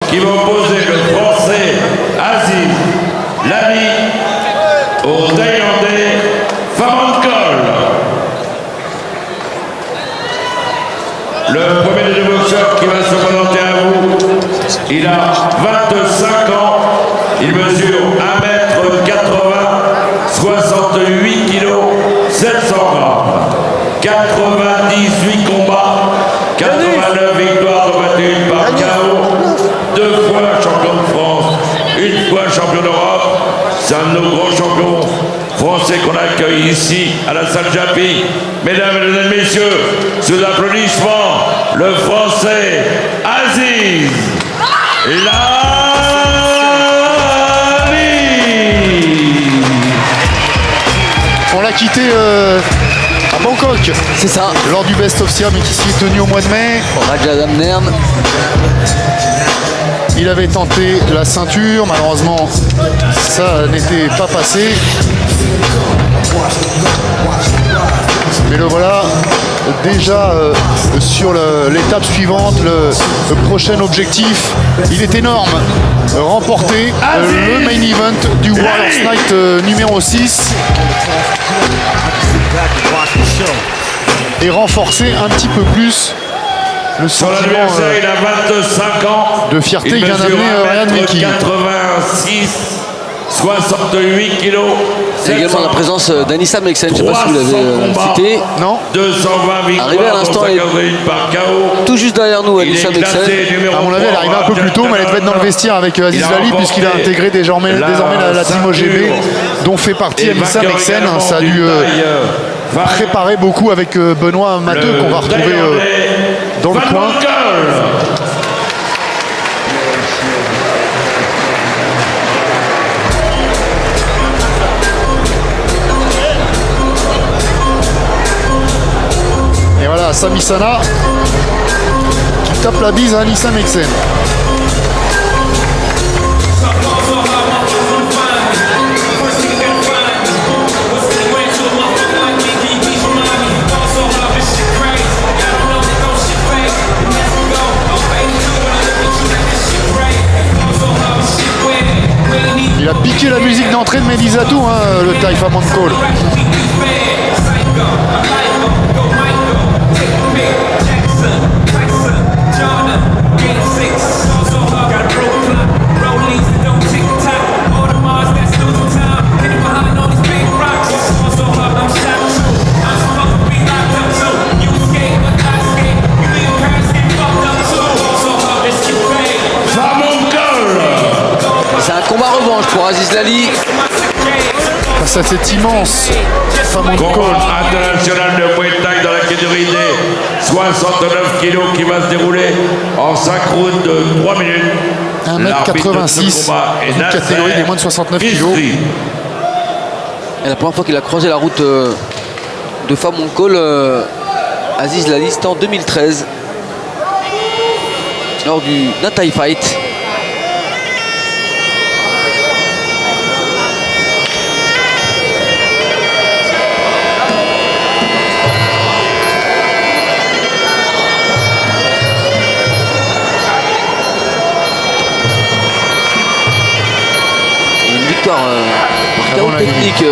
qui va opposer le Français Aziz Lali au Thaïlandais Phamankol. Le premier des deux boxeurs qui va se présenter à vous, il a 25 ans, il mesure 1m80, 68 kg, 700 grammes, 98 combats, 89 victoires battues par KO, 2 fois champion de France, 1 fois champion d'Europe. C'est un de nos grands champions français qu'on accueille ici à la salle Japy. Mesdames et messieurs, sous applaudissements, le Français Aziz Lali. On l'a quitté à Bangkok. C'est ça. Lors du Best of Siam qui s'y est tenu au mois de mai. Raja Damnern. Il avait tenté la ceinture, malheureusement ça n'était pas passé. Mais le voilà déjà sur l'étape suivante, le prochain objectif, il est énorme. Remporter le main event du Warriors Night numéro 6. Et renforcer un petit peu plus le sentiment il a 25 ans de fierté qu'il vient d'amener Ryan Menke. 86, 68 kilos. Il y a également la présence d'Anissa Meksen, je ne sais pas si vous l'avez cité. Non. 220 victoires. Arrivé à l'instant, par KO. Tout juste derrière nous, Anissa Meksen. À mon avis, elle est arrivée un peu plus tôt, mais elle devait être dans le vestiaire avec Aziz Lali, puisqu'il a intégré désormais la team OGB, dont fait partie Anissa Meksen. Ça a dû préparer beaucoup avec Benoît Matteux, qu'on va retrouver dans le coin. Et voilà, Sami Sana qui tape la bise à Anissa Meksen. Il a piqué la musique d'entrée de Medizatou, hein, le Thai Phamankol. C'est un combat revanche pour Aziz Lali. Face à cet immense Phamankol. Combat international de Muay Thai dans la catégorie des 69 kilos qui va se dérouler en 5 rounds de 3 minutes. 1m86, une catégorie des moins de 69 kilos. Et la première fois qu'il a croisé la route de Phamankol, Aziz Lali, c'était en 2013. Lors d'un Thai Fight. Par chaos technique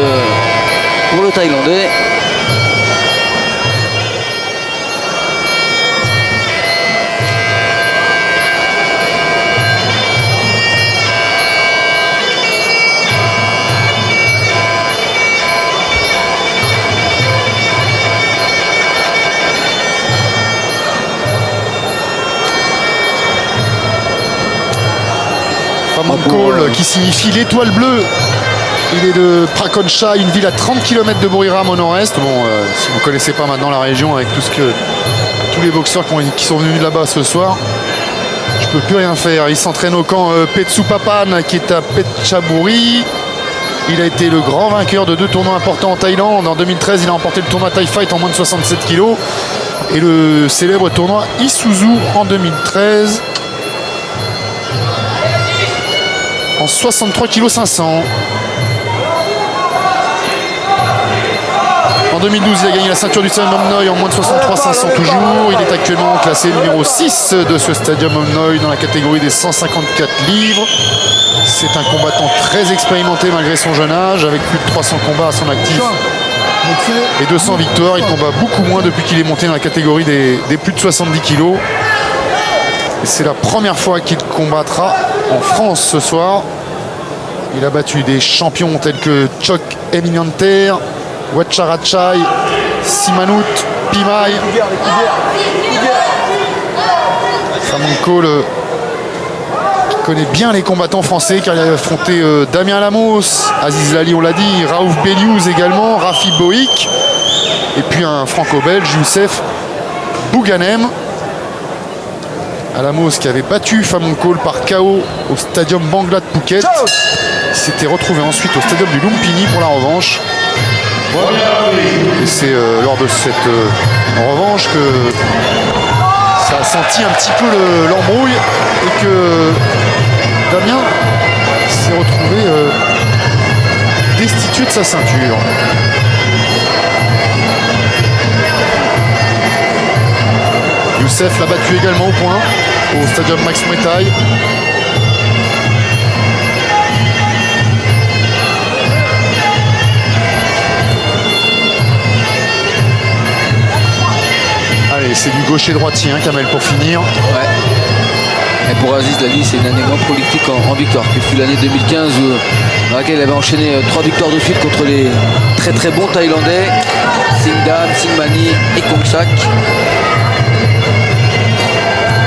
pour le Thaïlandais. Phamankol qui signifie l'étoile bleue. Il est de Prakoncha, une ville à 30 km de Buriram au nord-est. Bon, si vous ne connaissez pas maintenant la région avec tous les boxeurs qui sont venus là-bas ce soir, je peux plus rien faire. Il s'entraîne au camp Petsupapan qui est à Petchaburi. Il a été le grand vainqueur de 2 tournois importants en Thaïlande. En 2013, il a remporté le tournoi Thai Fight en moins de 67 kg et le célèbre tournoi Isuzu en 2013 en 63 kg 500. En 2012, il a gagné la ceinture du Stadium Omnoy en moins de 63-500 toujours. Il est actuellement classé numéro 6 de ce Stadium Omnoy dans la catégorie des 154 livres. C'est un combattant très expérimenté malgré son jeune âge, avec plus de 300 combats à son actif et 200 victoires. Il combat beaucoup moins depuis qu'il est monté dans la catégorie des plus de 70 kilos. C'est la première fois qu'il combattra en France ce soir. Il a battu des champions tels que Chok Eminenter, Wacharachai, Simanut, Pimai. Famonko qui connaît bien les combattants français car il a affronté Damien Lamos, Aziz Lali on l'a dit, Raouf Beliouz également, Rafi Boïk et puis un franco-belge, Youssef Bouganem. Alamos qui avait battu Famonko par KO au Stadium Bangla de Phuket. Il s'était retrouvé ensuite au Stadium du Lumpini pour la revanche. Et c'est lors de cette revanche que ça a senti un petit peu l'embrouille et que Damien s'est retrouvé destitué de sa ceinture. Youssef l'a battu également au point au Stadium Max Muay Thai. Allez, c'est du gaucher-droitier, hein, Kamel, pour finir. Ouais. Et pour Aziz Lali, c'est une année moins prolifique en victoire, que fut l'année 2015 dans laquelle il avait enchaîné 3 victoires de suite contre les très très bons Thaïlandais, Singdan, Singmani et Kongsak.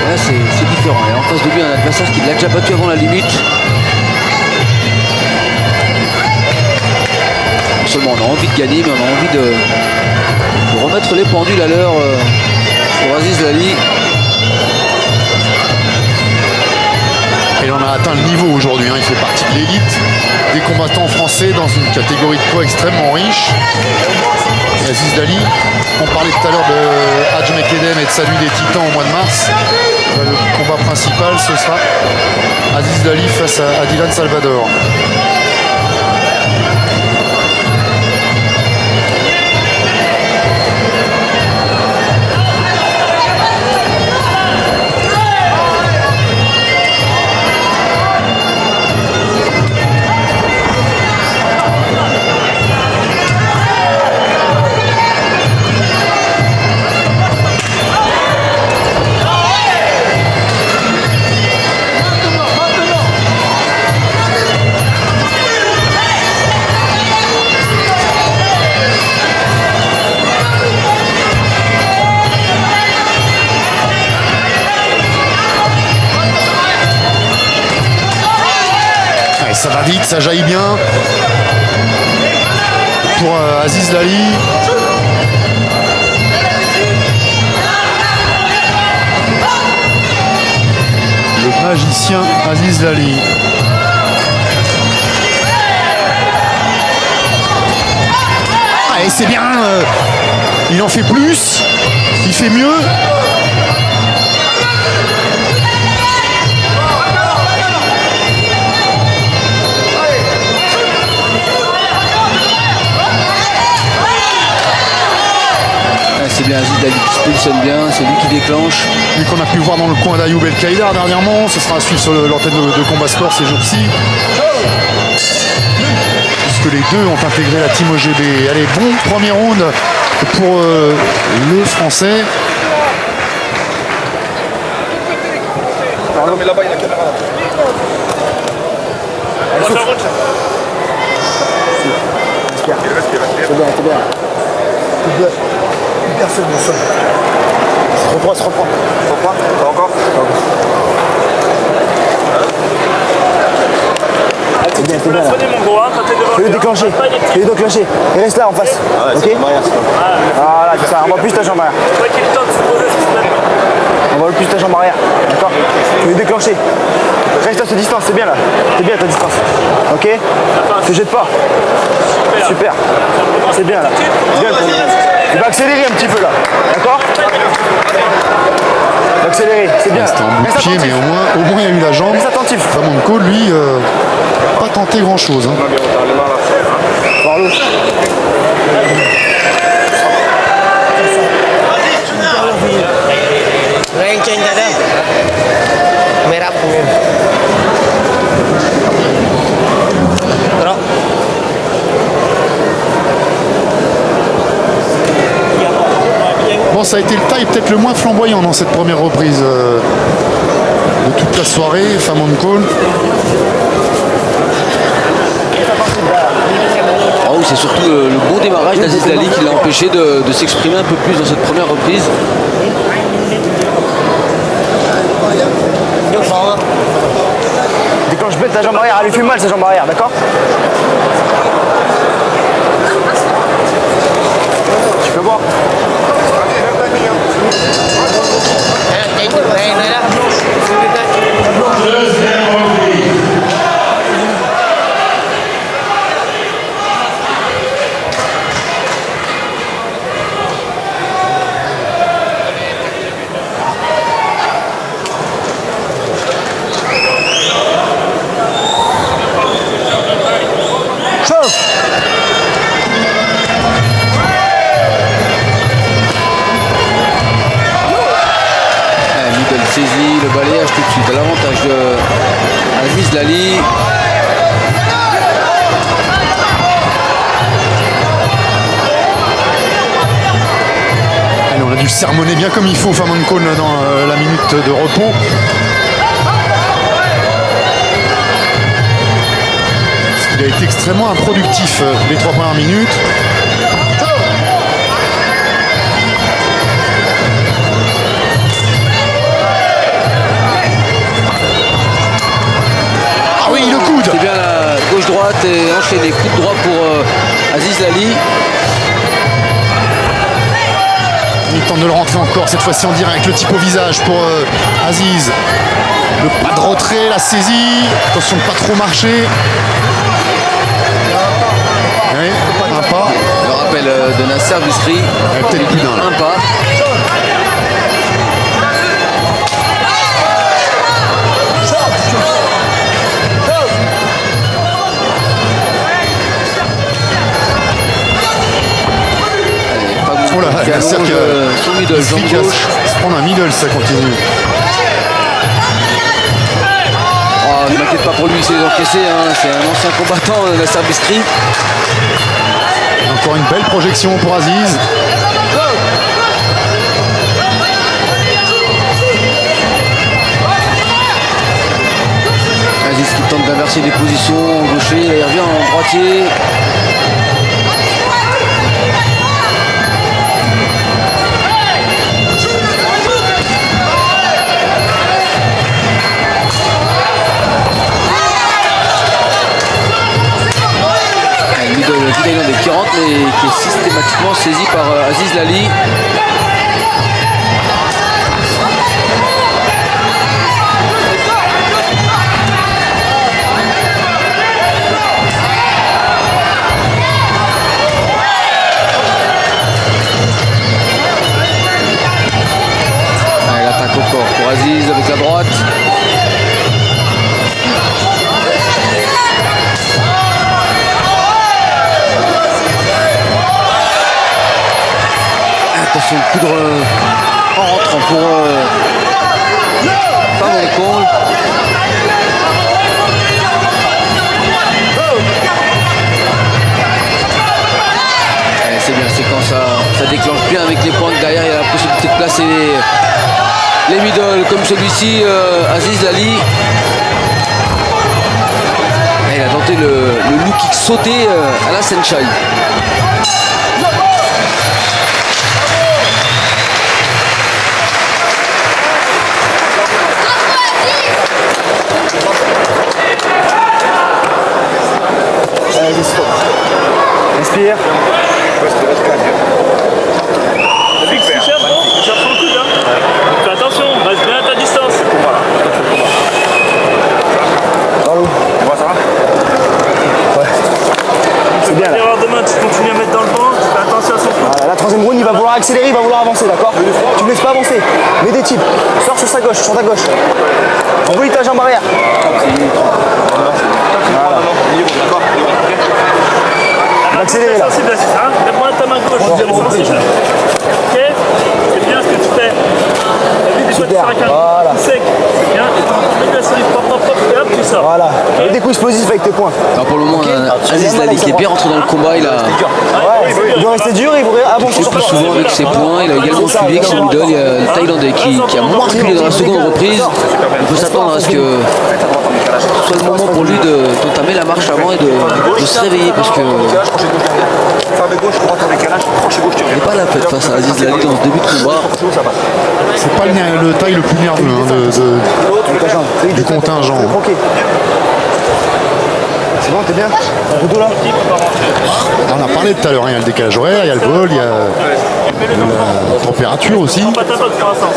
Là, c'est différent. Il y a en face de lui un adversaire qui l'a déjà battu avant la limite. Non seulement on a envie de gagner, mais on a envie de remettre les pendules à l'heure pour Aziz Lali. Il en a atteint le niveau aujourd'hui, hein. Il fait partie de l'élite des combattants français dans une catégorie de poids extrêmement riche. Et Aziz Lali, on parlait tout à l'heure de Hadj Mekedem et de sa nuit des titans au mois de mars. Le combat principal, ce sera Aziz Lali face à Dylan Salvador. Ça va vite, ça jaillit bien pour Aziz Lali. Le magicien Aziz Lali. Ah, et c'est bien, il en fait plus, il fait mieux. C'est bien Aziz Lali qui se positionne bien, c'est lui qui déclenche. Lui qu'on a pu voir dans le coin d'Ayoub El Kaïdar dernièrement, ce sera à suivre sur l'antenne de Combat Sport ces jours-ci. Puisque les deux ont intégré la team OGB. Allez, bon premier round pour le français. Non mais là-bas il y a la caméra. C'est bien, c'est bien. Personne ne sonne. Se reprend. Pas encore. C'est bien, c'est bien. Mon gros, hein, quand t'es devant Fais-le déclencher. Fais-le déclencher. Et reste là en face. Ah ouais, ok. c'est comme arrière, ça. Voilà, c'est ça. On voit plus ta jambe arrière. Faut qu'il ait le temps de se poser sur ce même. On voit plus ta jambe arrière. D'accord. Fais-le déclencher. Reste à cette distance, c'est bien là. C'est bien à ta distance. Ok. Te jette pas. Super. C'est bien là. C'est bien. Tu vas accélérer un petit peu là. D'accord. Accélérer, c'est bien. C'était en bout de pied, mais au moins il y a eu la jambe. Reste attentif. Famonko, lui, pas tenté grand-chose. Hein. Par l'eau. change दादा मेरा Bon, ça a été le taille peut-être le moins flamboyant dans cette première reprise de toute la soirée. Famon Call. Oh, c'est surtout le bon démarrage d'Aziz Lali qui l'a empêché de s'exprimer un peu plus dans cette première reprise. Déclenche bête ta jambe arrière, elle lui fait mal sa jambe arrière, d'accord? Tu peux voir? Deuxième reprise. Middle saisie, le balayage tout de suite à l'avantage de Aziz Lali. Allez, on a dû le sermonner bien comme il faut, Famon Call, dans la minute de repos. Il a été extrêmement improductif les 3 premières minutes. Ah oui, le coude. C'est bien la gauche-droite et enchaîné. Coup de droit pour Aziz Lali. Il tente de le rentrer encore, cette fois-ci en direct, le type au visage pour Aziz. Le pas de retrait, la saisie. Attention de ne pas trop marcher. Oui, un pas. Le rappel de Nasser Bisri. Peut-être plus d'un là. Un pas. Oh là, Qui Nasser allonge son middle, jambe qui va gauche. se prendre un middle, ça continue. Oh, ne m'inquiète pas pour lui, c'est encaissé. Hein. C'est un ancien combattant, Nasser Bisri. Encore une belle projection pour Aziz. Aziz qui tente d'inverser des positions en gaucher, il revient en droitier. Le Thaïlandais qui rentre mais qui est systématiquement saisi par Aziz Lali. L'attaque au corps pour Aziz avec la droite. Attention, le poudre en rentrant pour Famon Call. C'est bien, c'est quand ça déclenche bien avec les points que derrière il y a la possibilité de placer les middle comme celui-ci, Aziz Lali. Et il a tenté le low kick sauté à la Senchai. Allez, stop. Inspire. Fix, tu cherches, non? Tu cherches ton coude, hein? Fais attention, reste bien à ta distance. Bravo. Moi, ça va? Ouais. C'est bien là. Erreur de main, tu continues à mettre dans le vent, tu fais attention à son coude. Voilà, la troisième round, il va vouloir accélérer, il va vouloir avancer, d'accord? Tu ne laisses pas avancer. Mets des types. Sors sur sa gauche, sur ta gauche. Envoie ta jambe arrière. Accélérer là. Sensible, hein? Mets-moi ta main gauche, c'est sensible. Ok? C'est bien ce que tu fais. T'as vu des fois tu Super. sors avec un Voilà. coup sec. Bien, et tu mets la série, pop, pop, pop, et hop, tu sors. Voilà. Ok. Mets des coups explosifs avec tes poings. Alors pour le moment, Aziz Lali qui est bien rentré dans le combat, il a Ouais, il doit rester dur, il va touché plus souvent avec ses poings, il a également suivi avec son middle. Il y a le Thaïlandais qui a moins reculé dans la seconde reprise. On peut s'attendre à ce que ce soit le moment pour lui d'entamer la marche avant et de se réveiller parce que Ferme gauche, droite en décalage, crochet gauche, tu il n'est pas la fête face à Aziz Lali dans ce début de combat. C'est pas le taille le plus nerveux hein, du contingent. Ok. C'est bon, t'es bien? Le dos là? On a parlé tout à l'heure, hein, il y a le décalage horaire, il y a le vol, il y a la température aussi. Pas ta pote pour l'instant.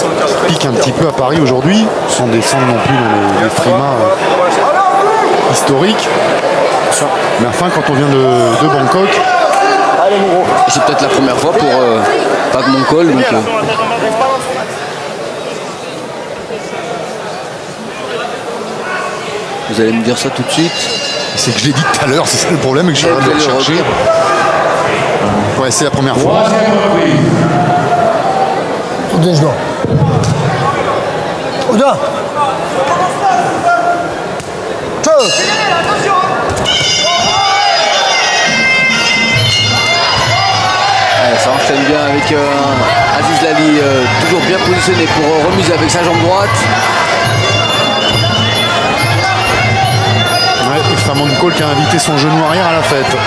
Pique un petit peu à Paris aujourd'hui, sans descendre non plus dans les frimas historiques. Mais enfin, quand on vient de Bangkok, Allez, mon gros. Et c'est peut-être la première fois pour Pak Monkol. Donc, vous allez me dire ça tout de suite. c'est que je l'ai dit tout à l'heure, c'est ça le problème, et que je suis en train de le chercher. Ouais, c'est la première fois. Troisième reprise. Oda. Ouais, ça enchaîne bien avec Aziz Lali, toujours bien positionné pour remise avec sa jambe droite. Ouais, et Famon Cole qui a invité son genou arrière à la fête.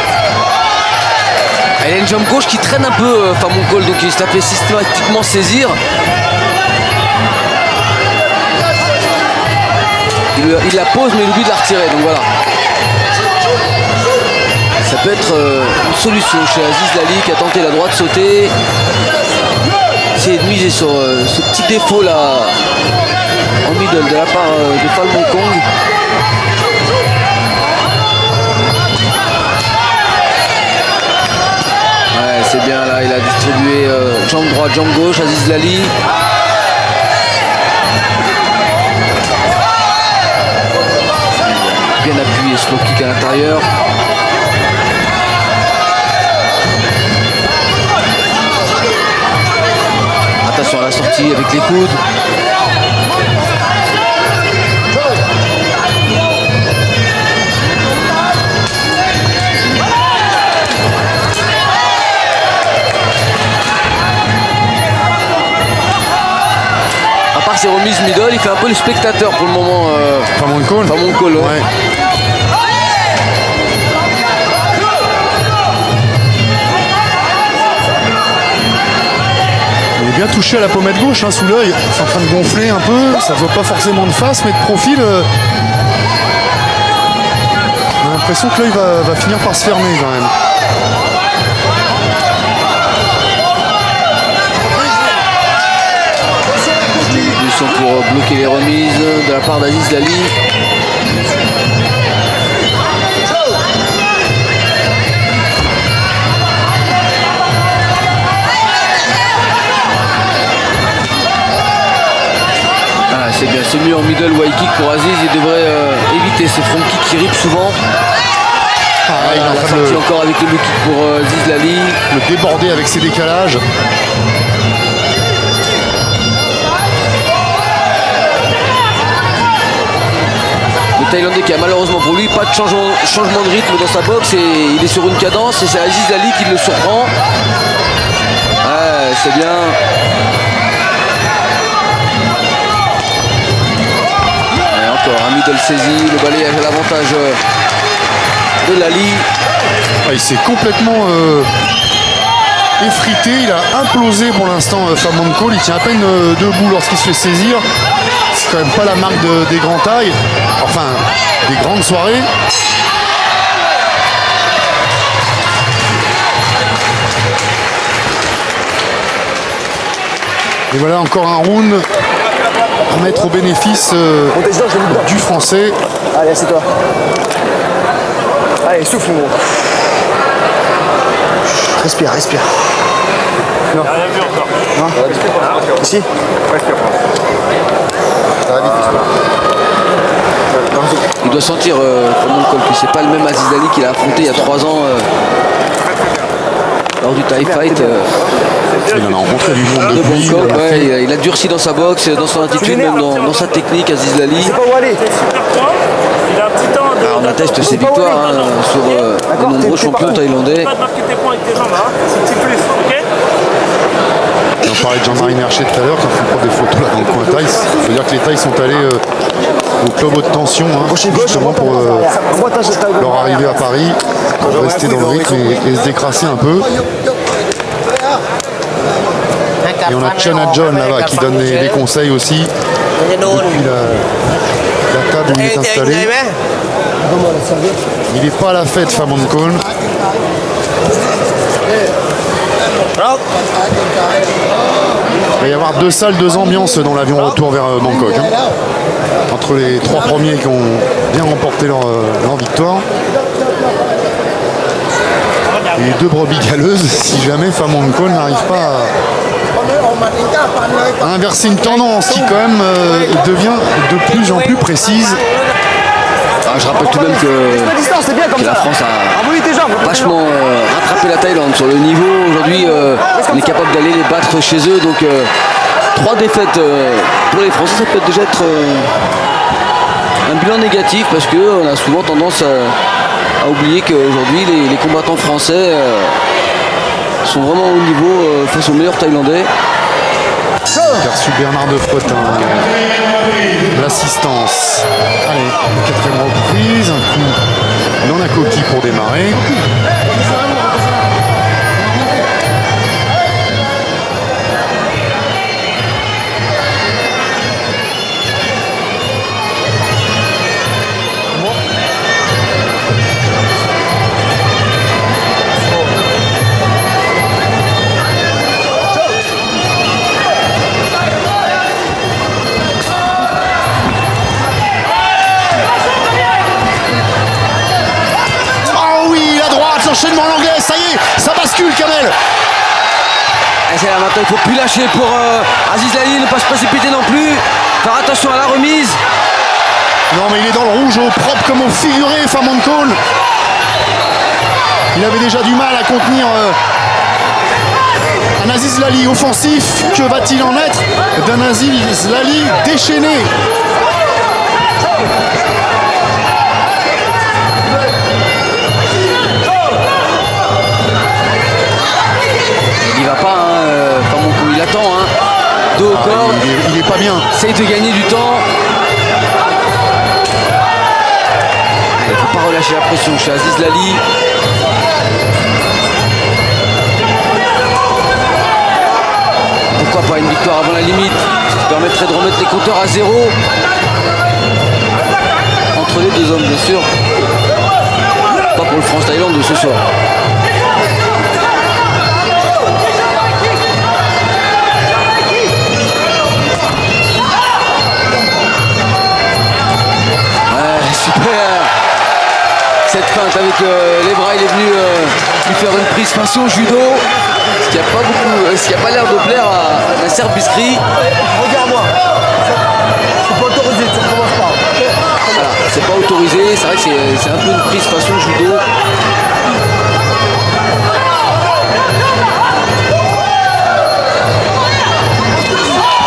Elle a une jambe gauche qui traîne un peu Famon Cole, donc il se la fait systématiquement saisir. Il la pose mais il oublie de la retirer, donc voilà. Ça peut être une solution chez Aziz Lali qui a tenté la droite sautée. Essayer de miser sur ce petit défaut là en middle de la part de Falun Gong. Ouais, c'est bien là, il a distribué jambe droite, jambe gauche, Aziz Lali. Bien appuyé, slow kick à l'intérieur. Attention à la sortie avec les coudes. À part ses remises middle, il fait un peu le spectateur pour le moment. Famon Cole. Famon Cole, ouais. Ouais. Il est bien touché à la pommette gauche, hein, sous l'œil. C'est en train de gonfler un peu. Ça ne voit pas forcément de face, mais de profil. On a l'impression que l'œil va finir par se fermer quand même. Distribution pour bloquer les remises de la part d'Aziz Lali. Ah, c'est bien, c'est mieux en middle ou high kick pour Aziz. Il devrait éviter ces front kicks qui ripent souvent. Pareil, il est en La train de sortie encore avec le low kick pour Aziz Lali. le déborder avec ses décalages. Le Thaïlandais qui a malheureusement pour lui pas de changement de rythme dans sa boxe et il est sur une cadence et c'est Aziz Lali qui le surprend. Ouais, c'est bien. Et encore un middle saisi, le balayage à l'avantage de Lali. Ah, il s'est complètement effrité, il a implosé pour l'instant Famon Cole, il tient à peine debout lorsqu'il se fait saisir. C'est quand même pas la marque des grands tailles, enfin des grandes soirées. Et voilà encore un round à mettre au bénéfice du français. Allez, assieds-toi. Allez, souffle, mon gros. Respire, respire. Non. Rien vu encore. Non. Ici. Il doit sentir Famon Cole que c'est pas le même Aziz Lali qu'il a affronté il y a 3 ans lors du TIE Fight Il en a rencontré du monde de depuis. Bangkok. il a Ouais, fait- il a durci dans sa boxe, dans son attitude, même dans sa technique, Aziz Lali. C'est pas où aller. Super point. Il a un petit temps de. On atteste ses victoires hein, sur de nombreux champions thaïlandais. Pas de marquer tes points avec tes jambes, hein. C'est un petit plus, ok? On parlait de Jean-Marie Mercier tout à l'heure, quand on prend des photos là dans le coin Thaïs. Il faut dire que les Thaïs sont allés au club haute tension, hein, justement pour leur arrivée à Paris, rester dans le rythme et se décrasser un peu. Et on a Chana John là-bas qui donne des conseils aussi depuis la table où il est installé. Il n'est pas à la fête, Famon Kone. Il va y avoir 2 salles, 2 ambiances dans l'avion retour vers Bangkok. Hein. Entre les 3 premiers qui ont bien remporté leur victoire. Et les 2 brebis galeuses, si jamais Famon Kone n'arrive pas à inverser une tendance qui quand même devient de plus en plus précise. Je rappelle tout de même que la France a vachement rattrapé la Thaïlande sur le niveau. Aujourd'hui, on est capable d'aller les battre chez eux. Donc 3 défaites pour les Français, ça peut déjà être un bilan négatif parce qu'on a souvent tendance à oublier qu'aujourd'hui, les combattants français sont vraiment au niveau face aux meilleurs Thaïlandais. Perçu Bernard de Frotin, l'assistance. Allez, 4e reprise, un coup dans la coquille pour démarrer. L'enchaînement en anglais, ça y est, ça bascule Kamel. Et c'est là maintenant, il ne faut plus lâcher pour Aziz Lali, ne pas se précipiter non plus. Faire attention à la remise. Non mais il est dans le rouge au propre comme au figuré, Famon Kone. Il avait déjà du mal à contenir un Aziz Lali offensif. Que va-t-il en être d'un Aziz Lali déchaîné? Il va pas, Famon Kone, il attend, hein. Dos au corps. Il est pas bien. Essaye de gagner du temps. Il ne faut pas relâcher la pression chez Aziz Lali. Pourquoi pas une victoire avant la limite, ce qui permettrait de remettre les compteurs à 0 entre les 2 hommes, bien sûr. Pas pour le France-Thaïlande de ce soir. Super. Cette feinte avec les bras, il est venu lui faire une prise façon judo, ce qui n'a pas l'air de plaire à Nasser Biskri. Regarde-moi. C'est pas autorisé, tu recommences pas. Voilà, c'est pas autorisé, c'est vrai que c'est un peu une prise façon judo.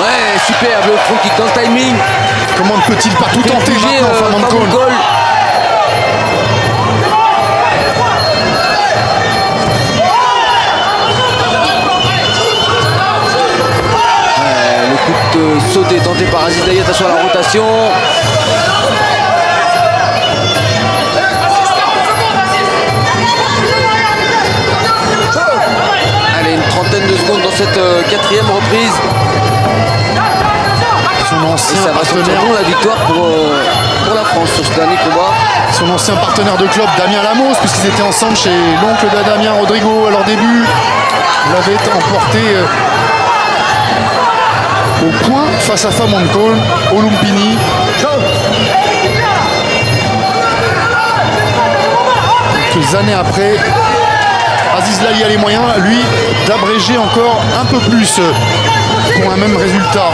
Ouais, superbe, le front kick dans le timing. Comment ne peut-il pas tout tenter maintenant, Famon Kone? Le coup de sauté tenté par Aziz Lali, attention à la rotation. Allez, une trentaine de secondes dans cette 4e reprise. Son Et ancien ça va sentir partenaire, bon la victoire pour la France sur ce dernier combat. son ancien partenaire de club, Damien Lamos, puisqu'ils étaient ensemble chez l'oncle de Damien, Rodrigo, à leur début. L'avait emporté au point face à Famon Kone, au Lumpini. Quelques années après, Aziz Lali a les moyens, lui, d'abréger encore un peu plus pour un même résultat.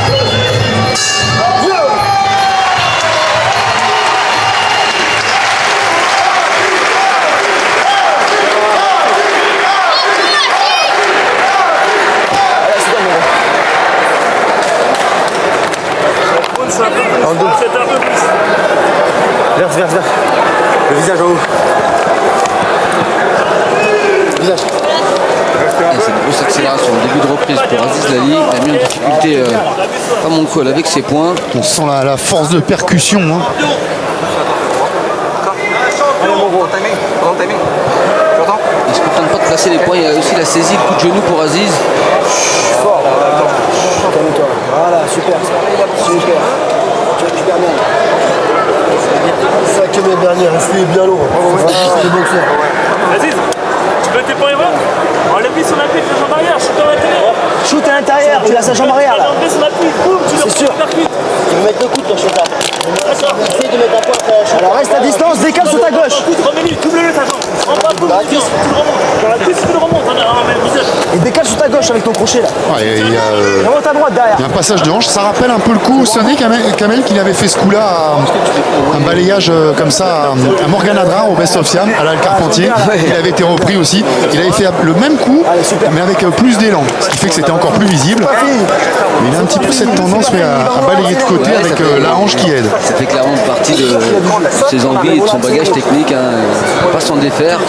verse. Le visage en haut. Visage. Et cette grosse accélération au début de reprise pour Aziz Lali. Il a mis en difficulté Famonkol avec ses points. On sent la force de percussion. Hein. Allez, mon gros, timing. Pendant le timing. Tu entends? Il ne se contente pas de placer les points. Il a aussi la saisie, le coup de genou pour Aziz. Fort. Calme-toi. Voilà, super. Super. Tu récupères bien. Cinquième et dernière, restez bien lourd. C'est boxeur. Aziz, tu veux tes points et voir? Enlève-lui son appui de la jambe arrière, shoot dans l'intérieur. Shoot à l'intérieur, tu as sa jambe arrière là. Enlève son appui, boum, tu le C'est sûr. percutes. Tu veux mettre le coude, ton chef. Essaye de mettre un point après. Alors reste à distance, décale sur ta gauche. Remets-lui, double-le ta jambe. Prends pas, boum, tu le remontes. Dans la cuisse, tu le remontes. On a le visage. Et décale sur ta gauche avec ton crochet là. Ouais, il y a, Remonte à droite derrière. il y a un passage de hanche. Ça rappelle un peu le coup sonné Kamel qu'il avait fait ce coup-là. Un balayage comme ça à Morgan Adra au Best of Siam, à l'Al Carpentier. Il avait été repris aussi. Il avait fait le même coup, mais avec plus d'élan. Ce qui fait que c'était encore plus visible. Mais il a un petit peu cette tendance à balayer de côté Ouais, avec ça fait- la hanche qui aide. Ça fait clairement partie de ses envies et de son bagage technique. Hein. Il ne peut pas s'en défaire.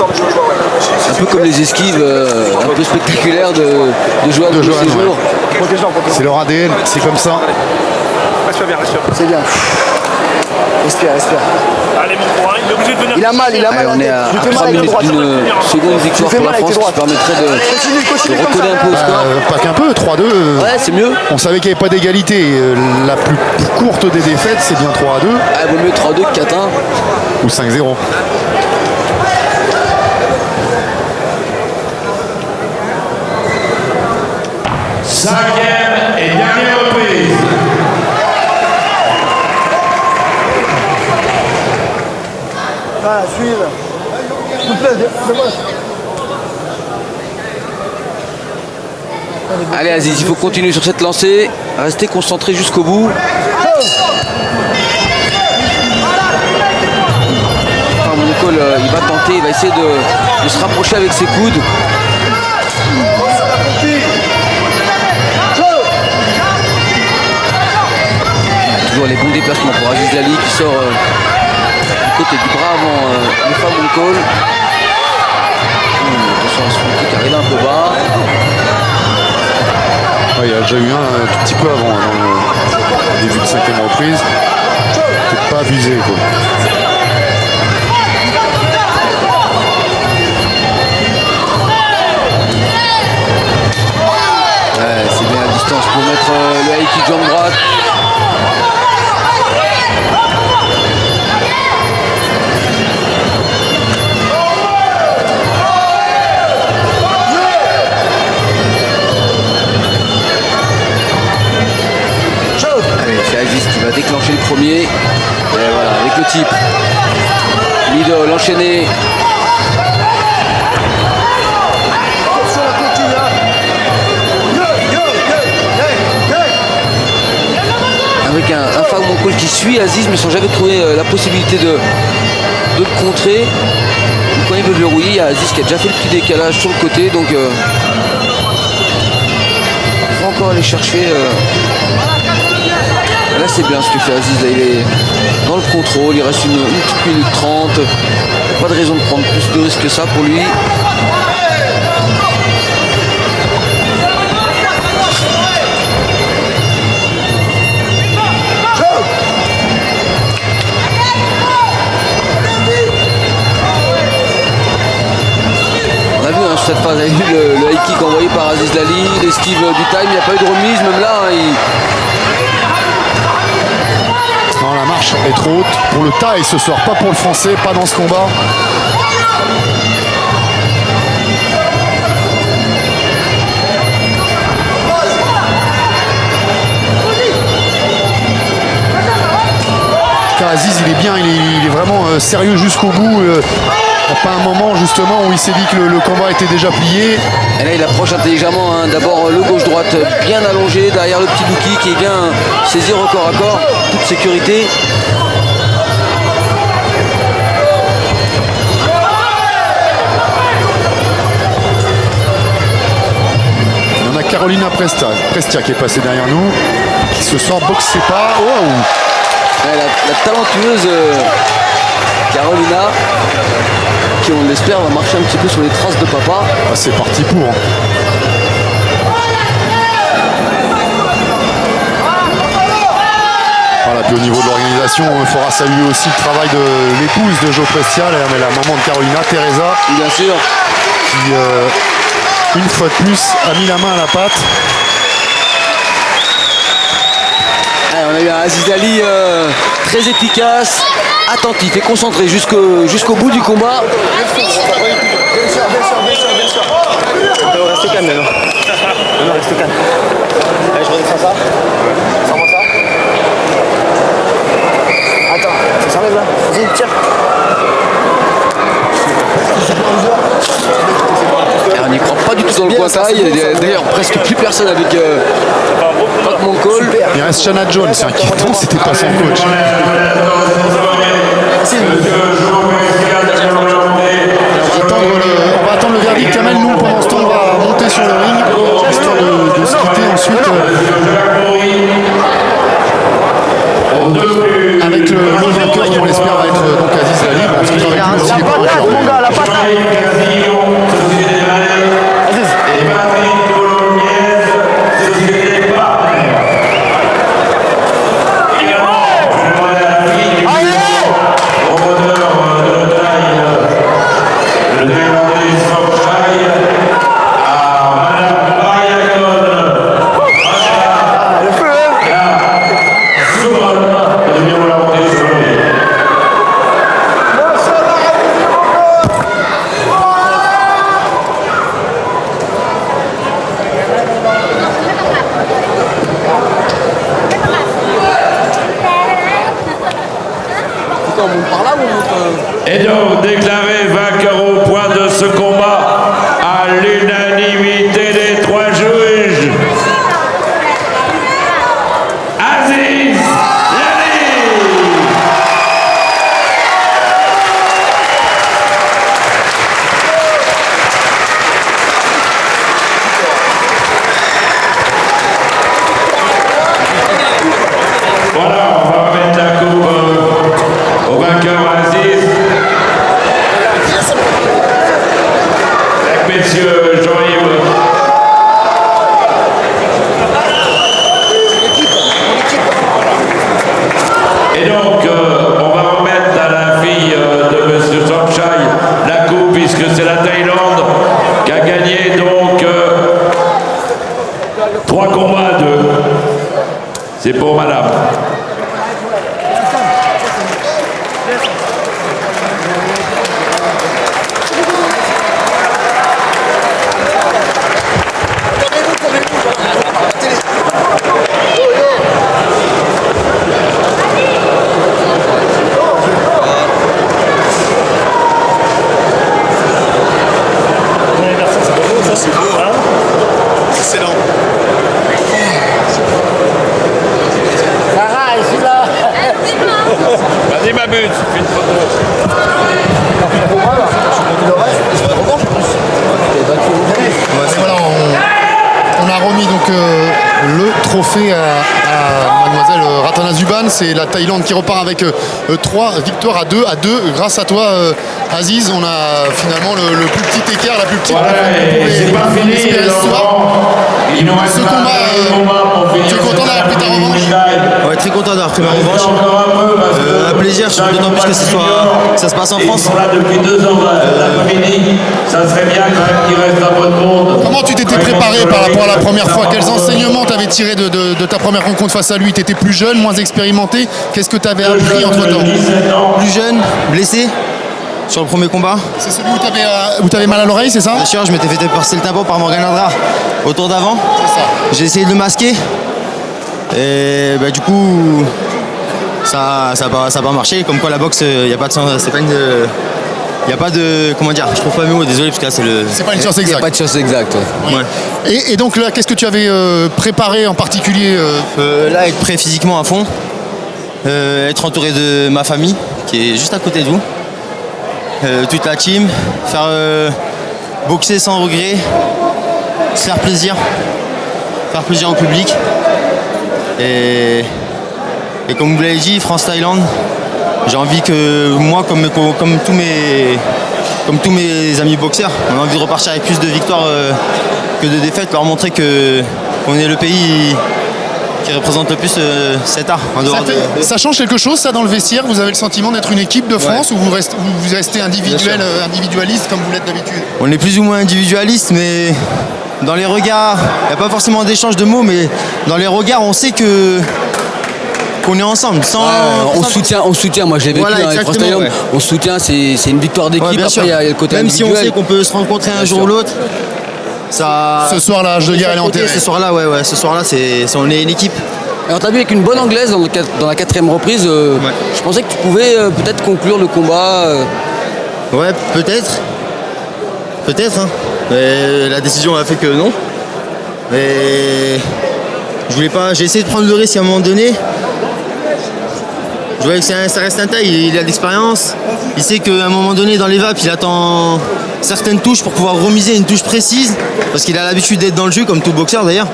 Un peu comme les esquives un peu spectaculaires de joueurs de Johan, ces jours. ouais. C'est leur ADN, c'est comme ça. Respire bien, respire. C'est bien. Respire. Allez, mon courant, il est obligé de venir. Il a mal Allez, on est à 3 minutes d'une seconde victoire pour la France qui permettrait de recoller un peu au score. Pas qu'un peu, 3-2. Ouais, c'est mieux. On savait qu'il n'y avait pas d'égalité. La plus courte des défaites, c'est bien 3-2 Ah, vaut mieux 3-2 que 4-1. ou 5-0. Cinquième et dernière reprise. Voilà, suivre. S'il vous plaît, de moi. Allez Aziz, il faut continuer sur cette lancée. Rester concentré jusqu'au bout. Famonkol, il va tenter, il va essayer de se rapprocher avec ses coudes. Toujours les bons déplacements pour Aziz Lali qui sort du côté du bras avant le Famonkol. Attention à ce front kick qui arrive un peu bas. Ouais, il y a déjà eu un tout petit peu avant, hein, dans le début de 5e reprise. Peut-être pas abusé, quoi. Ouais, c'est bien à distance pour mettre le high kick jambe droite. Allez, c'est Aziz qui va déclencher le premier. Et voilà, avec le type. Middle enchaîné. Avec un Famonkol qui suit Aziz mais sans jamais trouver la possibilité de le contrer. Donc, quand il veut verrouiller, il y a Aziz qui a déjà fait le petit décalage sur le côté, donc il faut encore aller chercher. Là c'est bien ce que fait Aziz, là, il est dans le contrôle, il reste une petite minute 30, pas de raison de prendre plus de risques que ça pour lui. On a vu hein, sur cette phase, on a vu le high kick envoyé par Aziz Lali, l'esquive du time, il n'y a pas eu de remise, même là hein, Non, la marche est trop haute pour le taille ce soir, pas pour le français, pas dans ce combat. Car Aziz, il est bien, il est vraiment sérieux jusqu'au bout. Il n'y a pas un moment justement où il s'est dit que le combat était déjà plié. Et là il approche intelligemment, hein. D'abord le gauche-droite bien allongé, derrière le petit Douki qui vient saisir au corps à corps, toute sécurité. Il y en a Carolina Prestia qui est passée derrière nous, qui ce soir boxe ses pas. Wow. Ouais, la talentueuse Carolina, qui on l'espère va marcher un petit peu sur les traces de papa. Ah, c'est parti pour. Voilà, puis au niveau de l'organisation, il faudra saluer aussi le travail de l'épouse de Joe Prestial, mais la maman de Carolina, Teresa, Bien sûr. qui, une fois de plus, a mis la main à la pâte. On a eu un Aziz Ali très efficace, attentif et concentré jusqu'au bout du combat. Bien sûr. Restez calme maintenant. Non, restez calme. Allez, je redescends ça. Sors-moi ça. Attends, ça s'enlève là. Vas-y, tire. On n'y croit pas du tout dans le coin taille. Il y a d'ailleurs presque plus personne avec Pat Moncol. Il reste Shanna Jones, c'est inquiétant, c'était pas son coach. On va attendre le verdict, Kamel. Nous, pendant ce temps, on va monter sur le ring, histoire de se quitter ensuite avec le vainqueur qui, on l'espère, va être donc Aziz Ali. Parce qu'ils auraient pu aussi les provoquer. Mon gars, la patate. Et donc déclaré vainqueur au point de ce combat à l'unanimité des 3 juges, Aziz Ali. Voilà, on va remettre la coupe au vainqueur Aziz. Avec messieurs Jean-Yves. Et donc, on va remettre à la fille de monsieur Somchai la coupe, puisque c'est la Thaïlande qui a gagné donc 3 combats à 2. C'est pour madame. Vas-y ma bute, fais une photo. Voilà, on a remis donc le trophée à mademoiselle Ratana Zuban. C'est la Thaïlande qui repart avec 3 victoires à 2 grâce à toi Aziz. On a finalement le plus petit écart, la plus petite Voilà, c'est pas fini. Il nous reste ce combat, tu es content d'avoir pris ta revanche? Ouais, très content d'avoir pris ma revanche. Un plaisir, d'autant plus que ça se passe en France. Ils sont là depuis 2 ans l'après-midi. Ça serait bien quand même qu'il reste un peu de monde. Comment tu t'étais préparé par rapport à la première fois? Quels enseignements t'avais tiré de ta première rencontre face à lui? Tu étais plus jeune, moins expérimenté. Qu'est-ce que tu avais appris entre temps? Plus jeune, blessé sur le premier combat. C'est celui où tu avais mal à l'oreille, c'est ça? Bien sûr, je m'étais fait percer le tympan par Morgan Andra au tour d'avant. C'est ça. J'ai essayé de le masquer. Et bah, du coup, ça a pas marché. Comme quoi la boxe, il n'y a pas de sens. C'est pas une. Il n'y a pas de. Comment dire? Je trouve pas mes mots, désolé, parce que là, c'est le. C'est pas une science Il n'y a exacte. pas de chose exacte. Ouais. Et donc là, qu'est-ce que tu avais préparé en particulier Là, être prêt physiquement à fond. Être entouré de ma famille, qui est juste à côté de vous. Toute la team. Faire boxer sans regret. Se faire plaisir. Faire plaisir au public. Et comme vous l'avez dit, France-Thaïlande, j'ai envie que moi, comme tous mes amis boxeurs, on a envie de repartir avec plus de victoires que de défaites, leur montrer qu'on est le pays qui représente le plus cet art. En dehors Ça change quelque chose, ça, dans le vestiaire? Vous avez le sentiment d'être une équipe de France, ou vous restez individualiste comme vous l'êtes d'habitude? On est plus ou moins individualiste, mais dans les regards, il n'y a pas forcément d'échange de mots, mais dans les regards, on sait qu'on est ensemble. On soutient, moi j'ai vécu dans les France Thaïlande, on soutient, c'est une victoire d'équipe, après il y a le côté même individuel. si on sait qu'on peut se rencontrer un jour ou l'autre, ça... Ce soir-là, je veux dire, elle est enterrée. Ce soir-là, ce soir-là, on est une équipe. Et on t'a vu avec une bonne anglaise dans la 4e reprise, je pensais que tu pouvais peut-être conclure le combat. Ouais, peut-être. Peut-être, hein. Mais la décision a fait que non. Mais je voulais pas. J'ai essayé de prendre le risque à un moment donné. Je voyais que ça reste un taille, il a de l'expérience. Il sait qu'à un moment donné dans les vapes, il attend certaines touches pour pouvoir remiser une touche précise. Parce qu'il a l'habitude d'être dans le jeu, comme tout boxeur d'ailleurs.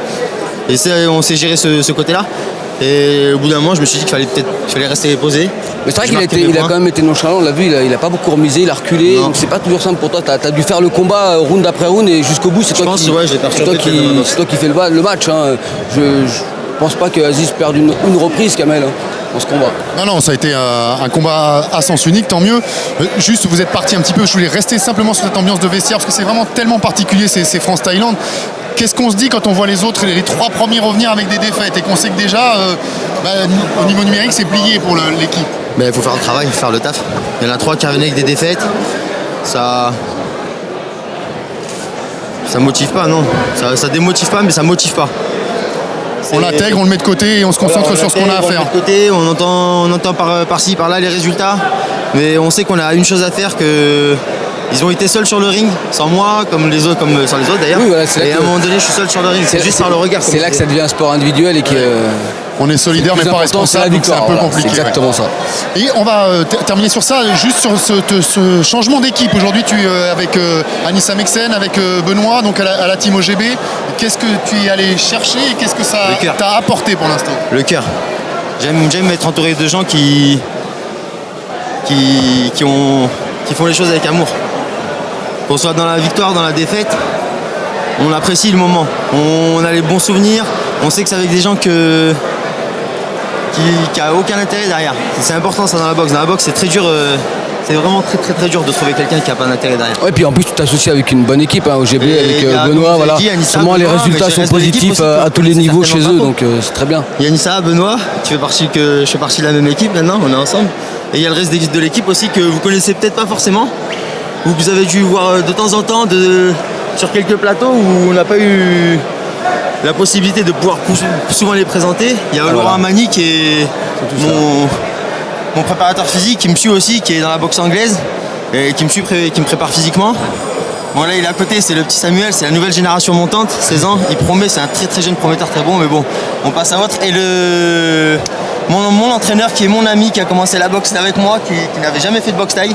Et on sait gérer ce côté-là. Et au bout d'un moment, je me suis dit qu'il fallait rester posé. Mais c'est vrai qu'il a quand même été nonchalant, on l'a vu, il a pas beaucoup remisé, il a reculé. Non. Donc c'est pas toujours simple pour toi. Tu as dû faire le combat round après round et jusqu'au bout, c'est toi qui fais le match. Hein. Je pense pas que Aziz perde une reprise, Kamel, dans ce combat. Non, ça a été un combat à sens unique, tant mieux. Juste, vous êtes parti un petit peu, je voulais rester simplement sur cette ambiance de vestiaire, parce que c'est vraiment tellement particulier, ces France-Thaïlande. Qu'est-ce qu'on se dit quand on voit les autres, les 3 premiers revenir avec des défaites, et qu'on sait que déjà, au niveau numérique, c'est plié pour l'équipe? Mais il faut faire le travail, faire le taf. Il y en a 3 qui revenaient avec des défaites. Ça motive pas, non. Ça démotive pas, mais ça motive pas. On l'intègre, on le met de côté et on se concentre sur ce qu'on a à faire. On le met de côté, on entend par-ci, par-là les résultats. Mais on sait qu'on a une chose à faire, que ils ont été seuls sur le ring, sans moi, comme sans les autres d'ailleurs. Oui, voilà, et à un moment donné, je suis seul sur le ring. C'est juste par le regard. C'est là que ça devient un sport individuel et que. On est solidaire mais pas responsable, donc c'est un peu compliqué. C'est exactement ça. Et on va terminer sur ça, juste sur ce changement d'équipe. Aujourd'hui, tu es avec Anissa Meksen, avec Benoît, donc à la team OGB. Qu'est-ce que tu es allé chercher et qu'est-ce que ça t'a apporté pour l'instant? Le cœur. J'aime être entouré de gens qui font les choses avec amour. Qu'on soit dans la victoire, dans la défaite, on apprécie le moment. On a les bons souvenirs. On sait que c'est avec des gens qui a aucun intérêt derrière. C'est important ça dans la boxe. Dans la boxe, c'est très dur. C'est vraiment très très très dur de trouver quelqu'un qui n'a pas d'intérêt derrière. Ouais, puis en plus tu t'associes avec une bonne équipe, OGB, avec Benoît, voilà. Seulement les résultats sont positifs à tous les niveaux chez eux, donc c'est très bien. Il y a Anissa, Benoît, je fais partie de la même équipe maintenant, on est ensemble. Et il y a le reste de l'équipe aussi que vous connaissez peut-être pas forcément, ou que vous avez dû voir de temps en temps sur quelques plateaux où on n'a pas eu la possibilité de pouvoir souvent les présenter. Il y a Laurent Amani qui est mon préparateur physique, qui me suit aussi, qui est dans la boxe anglaise et qui me prépare physiquement. Bon là il est à côté, c'est le petit Samuel, c'est la nouvelle génération montante, 16 ans, il promet, c'est un très très jeune prometteur, très bon, mais bon, on passe à autre. Et mon entraîneur qui est mon ami, qui a commencé la boxe avec moi, qui n'avait jamais fait de boxe thaï.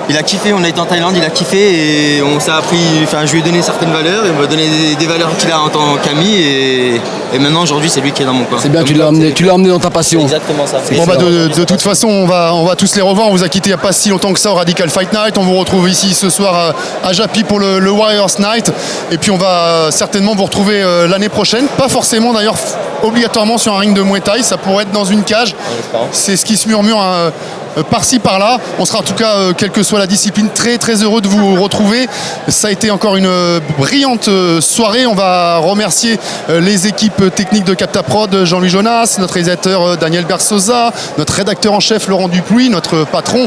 Il a kiffé, on a été en Thaïlande, il a kiffé et on s'est appris, je lui ai donné certaines valeurs, il m'a donné des valeurs qu'il a en tant qu'ami et maintenant aujourd'hui c'est lui qui est dans mon coin. C'est bien, tu l'as emmené dans ta passion. C'est exactement ça. Bon de toute façon on va tous les revoir, on vous a quitté il n'y a pas si longtemps que ça au Radical Fight Night, on vous retrouve ici ce soir à Japi pour le Warriors Night et puis on va certainement vous retrouver l'année prochaine, pas forcément d'ailleurs obligatoirement sur un ring de Muay Thai, ça pourrait être dans une cage, c'est ce qui se murmure par-ci par-là. On sera en tout cas, quelle que soit la discipline, très très heureux de vous retrouver. Ça a été encore une brillante soirée. On va remercier les équipes techniques de Captaprod, Jean-Louis Jonas, notre réalisateur Daniel Bersosa, notre rédacteur en chef Laurent Dupuis, notre patron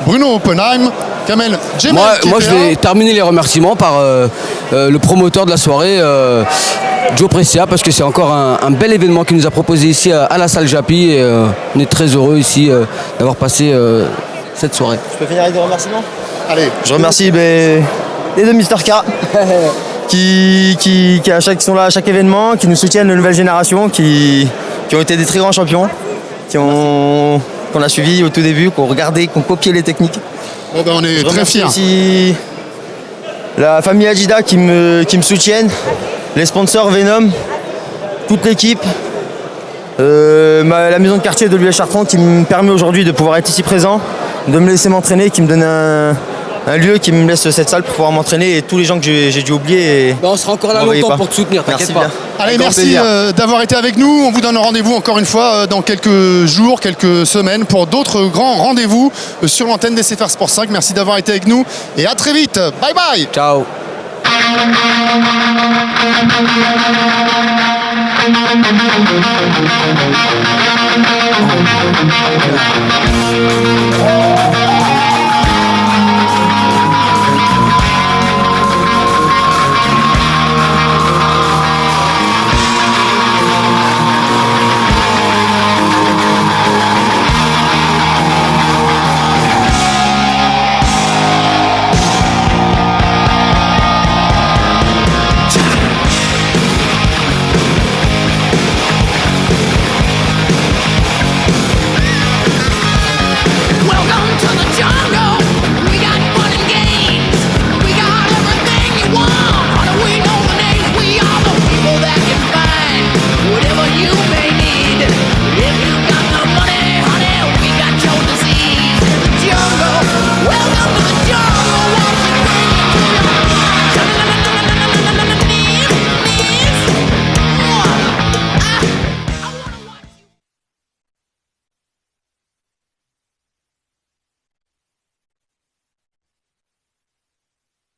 Bruno Oppenheim, Kamel Djemel. Moi je vais terminer les remerciements par le promoteur de la soirée, Joe Precia, parce que c'est encore un bel événement qu'il nous a proposé ici à la salle Japi et on est très heureux ici d'avoir passé cette soirée. Je peux finir avec des remerciements? Allez. Je remercie les deux Mister K qui sont là à chaque événement, qui nous soutiennent, de nouvelle génération, qui ont été des très grands champions, qu'on a suivis au tout début, qu'on regardait, qu'on copiait les techniques. Bon ben on est très fiers. Aussi la famille Ajida qui me soutiennent, les sponsors Venom, toute l'équipe. La maison de quartier de l'US Chartrand qui me permet aujourd'hui de pouvoir être ici présent, de me laisser m'entraîner, qui me donne un lieu qui me laisse cette salle pour pouvoir m'entraîner et tous les gens que j'ai dû oublier. On sera encore là longtemps pour te soutenir, t'inquiète pas. Allez, merci d'avoir été avec nous. On vous donne rendez-vous encore une fois dans quelques jours, quelques semaines pour d'autres grands rendez-vous sur l'antenne des CFR Sport 5. Merci d'avoir été avec nous et à très vite. Bye bye. Ciao. Oh,